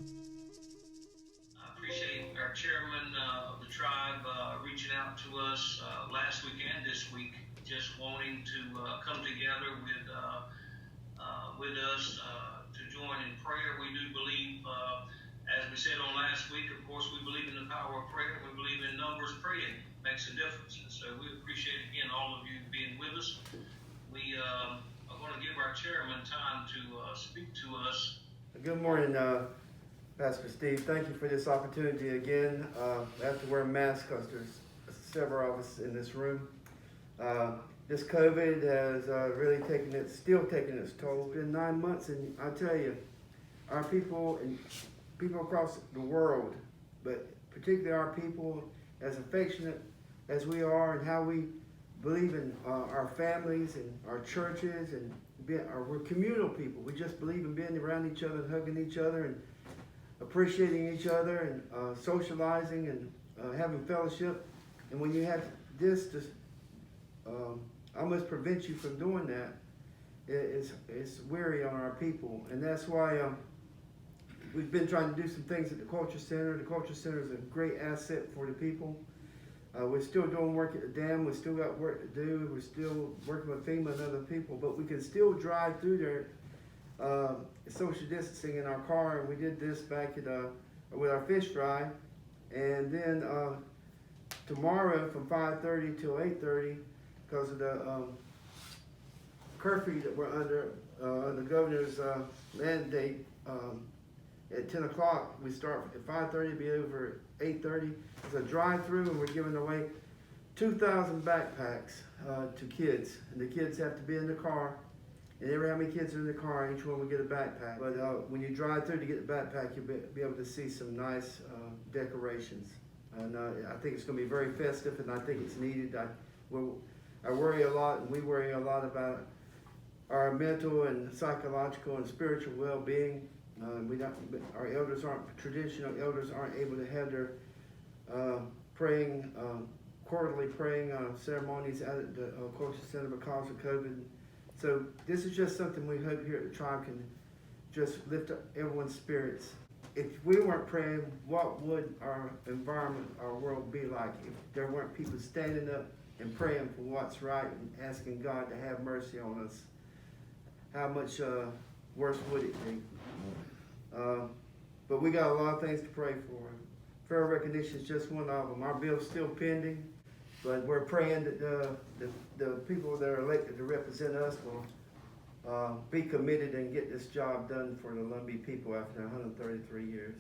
I appreciate our chairman of the tribe reaching out to us last week and this week, just wanting to come together with us to join in prayer. We do believe, as we said on last week, of course, we believe in the power of prayer. We believe in numbers praying makes a difference. And so we appreciate, again, all of you being with us. We are going to give our chairman time to speak to us. Good morning, Pastor Steve. Thank you for this opportunity again. I have to wear a mask because there's several of us in this room. This COVID has still taking its toll. It's been 9 months, and I tell you, our people and people across the world, but particularly our people, as affectionate as we are and how we believe in our families and our churches, and we're communal people. We just believe in being around each other and hugging each other and appreciating each other and socializing and having fellowship. And when you have this almost prevent you from doing that, it's weary on our people. And that's why we've been trying to do some things at the Culture Center. The Culture Center is a great asset for the people. We're still doing work at the dam. We still got work to do. We're still working with FEMA and other people, but we can still drive through there, social distancing in our car. And we did this back at with our fish fry. And then tomorrow from 5:30 till 8:30, because of the curfew that we're under, the governor's mandate. At 10 o'clock, we start at 5:30, be over at 8:30. It's a drive-through, and we're giving away 2,000 backpacks to kids. And the kids have to be in the car. And every how many kids are in the car, each one will get a backpack. But when you drive through to get the backpack, you'll be able to see some nice decorations. And I think it's going to be very festive, and I think it's needed. I worry a lot, and we worry a lot about our mental and psychological and spiritual well-being. Our traditional elders aren't able to have their quarterly praying ceremonies out at the Culture Center because of COVID. So this is just something we hope here at the tribe can just lift up everyone's spirits. If we weren't praying, what would our environment, our world be like if there weren't people standing up and praying for what's right and asking God to have mercy on us? How much worse would it be? But we got a lot of things to pray for. Fair recognition is just one of them. Our bill's still pending, but we're praying that the people that are elected to represent us will be committed and get this job done for the Lumbee people after 133 years.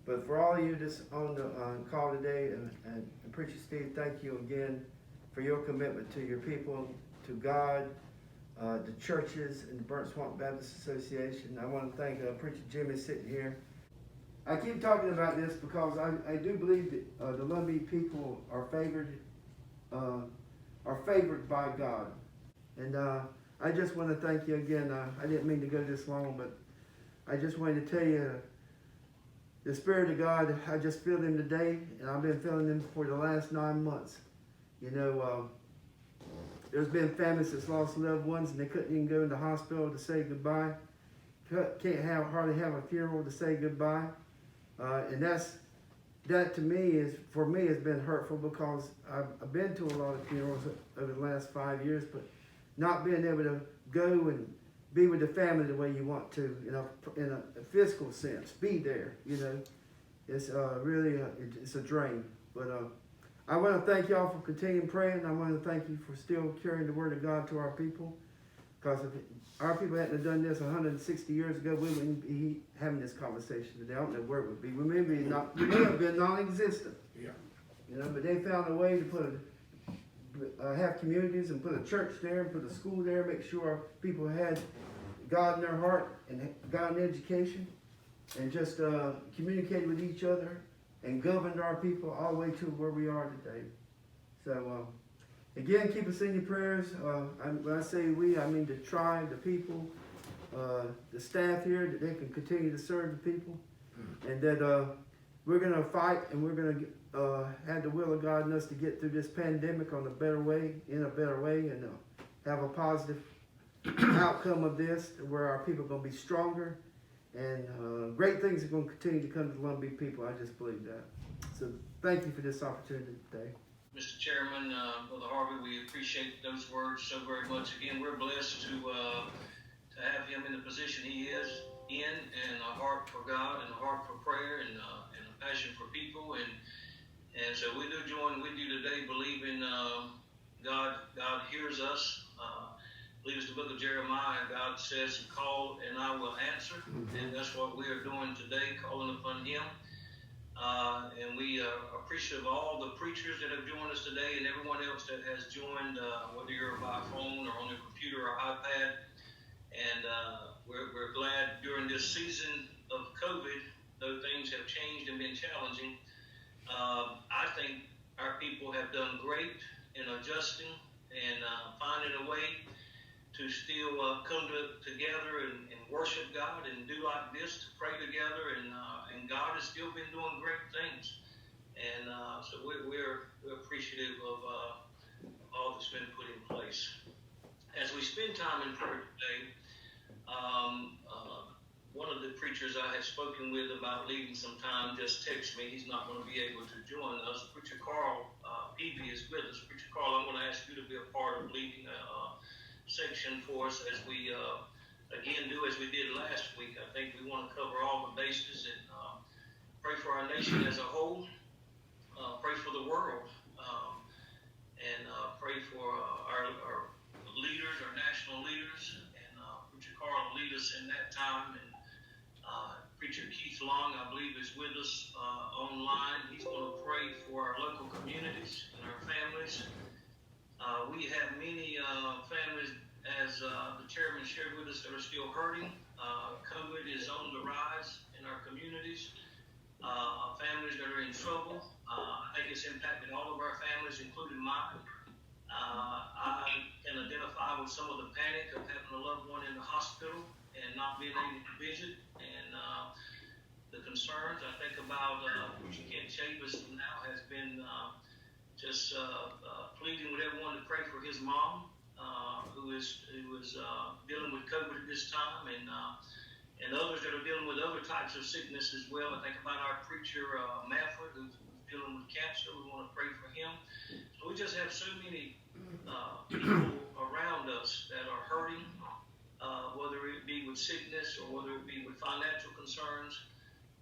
But for all of you that's on the call today, and Preacher Steve, thank you again for your commitment to your people, to God, the churches, and the Burnt Swamp Baptist Association. I want to thank Preacher Jimmy sitting here. I keep talking about this because I do believe that the Lumbee people are favored by God. And I just want to thank you again. I didn't mean to go this long, but I just wanted to tell you the Spirit of God, I just feel Him today, and I've been feeling Him for the last 9 months. You know, there's been families that's lost loved ones and they couldn't even go in the hospital to say goodbye. Can't hardly have a funeral to say goodbye. And that to me for me has been hurtful because I've been to a lot of funerals over the last 5 years, but not being able to go and be with the family the way you want to, you know, in a physical sense, be there, you know. It's really it's a drain. But I want to thank y'all for continuing praying. I want to thank you for still carrying the word of God to our people. Because if our people hadn't done this 160 years ago, we wouldn't be having this conversation today. I don't know where it would be. We may have been non-existent. Yeah. You know, but they found a way to have communities and put a church there, and put a school there, make sure our people had God in their heart and God in education, and just communicated with each other and governed our people all the way to where we are today. So, again, keep us in your prayers. When I say we, I mean the tribe, the people, the staff here, that they can continue to serve the people. And that we're going to fight, and we're going to have the will of God in us to get through this pandemic in a better way, and have a positive outcome of this, where our people are going to be stronger And great things are going to continue to come to the Lumbee people. I just believe that. So thank you for this opportunity today. Mr. Chairman, Brother Harvey, we appreciate those words so very much. Again, we're blessed to have him in the position he is in, and a heart for God and a heart for prayer and a passion for people. And so we do join with you today, believing God hears us. I believe it's the book of Jeremiah. God says, "Call and I will answer." And that's what we are doing today, calling upon him. And we are appreciative of all the preachers that have joined us today and everyone else that has joined, whether you're by phone or on your computer or iPad. And we're glad during this season of COVID, though things have changed and been challenging, I think our people have done great in adjusting and finding a way to still come together and worship God and do like this, to pray together, and God has still been doing great things. And so we're appreciative of all that's been put in place. As we spend time in prayer today, one of the preachers I had spoken with about leading some time just texted me. He's not going to be able to join us. Preacher Carl Peavy is with us. Preacher Carl, I'm going to ask you to be a part of leading a section for us as we again do as we did last week. I think we want to cover all the bases and pray for our nation as a whole, pray for the world, and pray for our leaders, our national leaders. And Preacher Carl will lead us in that time. And Preacher Keith Long, I believe, is with us online. He's going to pray for our local communities and our families. We have many families, as the chairman shared with us, that are still hurting. COVID is on the rise in our communities. Families that are in trouble. I think it's impacted all of our families, including mine. I can identify with some of the panic of having a loved one in the hospital and not being able to visit, and the concerns. I think about Preacher Kent Chavis now has been just pleading with everyone to pray for his mom, who was dealing with COVID at this time, and others that are dealing with other types of sickness as well. I think about our preacher Manfred, who's dealing with cancer. We want to pray for him. So we just have so many people around us that are hurting, whether it be with sickness or whether it be with financial concerns.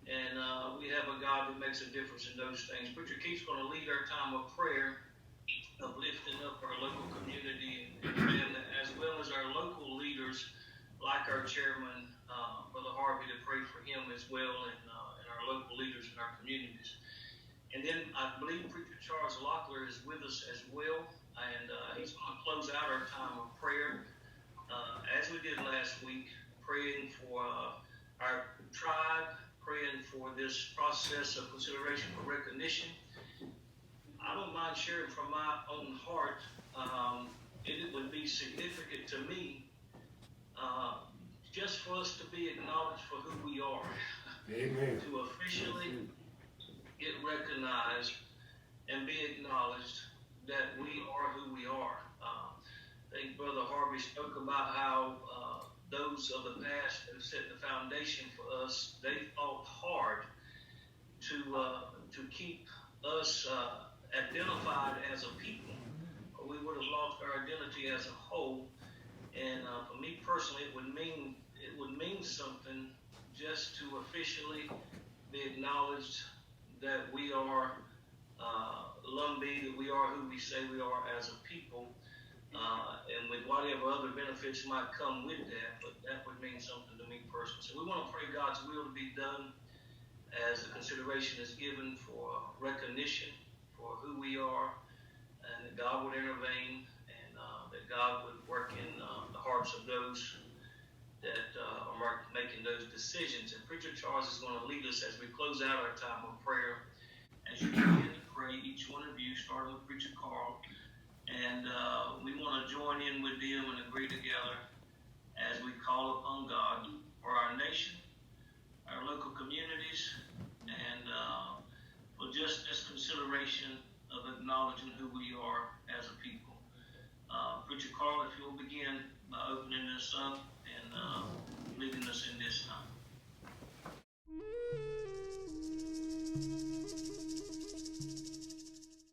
And we have a God that makes a difference in those things. Preacher Keith's going to lead our time of prayer, of lifting up our local community and family, as well as our local leaders, like our chairman, Brother Harvey, to pray for him as well, and our local leaders in our communities. And then I believe Preacher Charles Locklear is with us as well, and he's going to close out our time of prayer, as we did last week, praying for our tribe, praying for this process of consideration for recognition. I don't mind sharing from my own heart. It would be significant to me just for us to be acknowledged for who we are. Amen. To officially get recognized and be acknowledged that we are who we are. I think Brother Harvey spoke about how those of the past that have set the foundation for us, they fought hard to keep us identified as a people, or we would have lost our identity as a whole. And for me personally, it would mean something just to officially be acknowledged that we are Lumbee, that we are who we say we are as a people, and with whatever other benefits might come with that, but that would mean something to me personally. So we want to pray God's will to be done as the consideration is given for recognition for who we are, and that God would intervene, and that God would work in the hearts of those that are making those decisions. And Preacher Charles is going to lead us as we close out our time of prayer. As you begin to pray, each one of you, starting with Preacher Carl, and we want to join in with them and agree together as we call upon God for our nation, our local communities, and for just this consideration of acknowledging who we are as a people. Preacher Carl, if you'll begin by opening us up and leading us in this time. you.